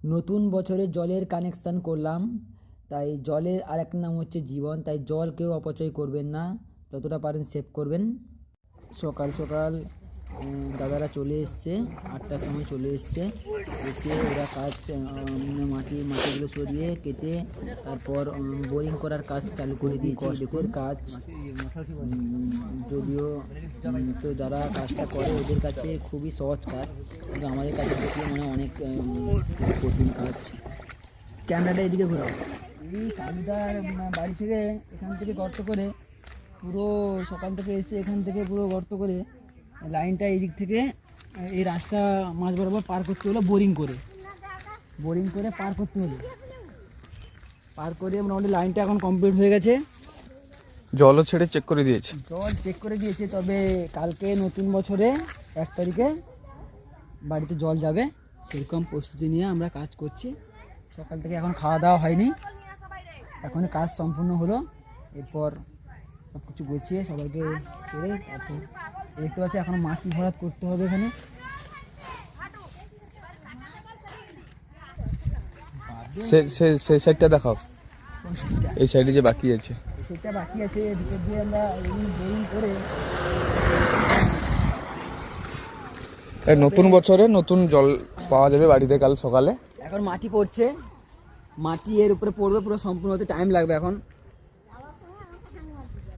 নতুন বছরে জলের কানেকশান করলাম, তাই জলের আরেক নাম হচ্ছে জীবন। তাই জল কেউ অপচয় করবেন না, যতটা পারেন সেভ করবেন। সকাল সকাল দাদারা চলে এসছে, 8টার সময় চলে এসছে। এসে ওরা কাজ মাটিগুলো সরিয়ে কেটে তারপর বোরিং করার কাজ চালু করে দিয়েছে। দেখুন কাজ, যদিও তো যারা কাজটা করে ওদের কাছে খুবই সহজ কাজ, কিন্তু আমাদের কাছে দেখলে মানে অনেক কঠিন কাজ। ক্যামেরাটা এদিকে ঘোরাও। এই কাজটার বাড়ি থেকে এখান থেকে গর্ত করে পুরো সকাল থেকে এসে এখান থেকে পুরো গর্ত করে লাইনটা এই দিক থেকে এই রাস্তা মাঝ বরাবর পার করতে হলো, বোরিং করে পার করতে হলো। পার করে মোটামুটি লাইনটা এখন কমপ্লিট হয়ে গেছে। জলও ছেড়ে চেক করে দিয়েছে, জল চেক করে দিয়েছে। তবে কালকে নতুন বছরে 1 তারিখে বাড়িতে জল যাবে, সেরকম প্রস্তুতি নিয়ে আমরা কাজ করছি। সকাল থেকে এখন খাওয়া দাওয়া হয়নি, এখন কাজ সম্পূর্ণ হলো। এরপর সব কিছু গুছিয়ে সবাইকে করে তারপর দেখতে পাচ্ছি এখন মাটি ভরাট করতে হবে এখানে। সেই সাইডটা দেখাও, এই সাইডে যে বাকি আছে সেটা বাকি আছে, ভিতর দিয়ে আমরা বোরিং করে নতুন বছরে নতুন জল পাওয়া যাবে বাড়িতে কাল সকালে। এখন মাটি পড়ছে, মাটি এর উপরে পড়বে, পুরো সম্পূর্ণ হতে টাইম লাগবে এখন।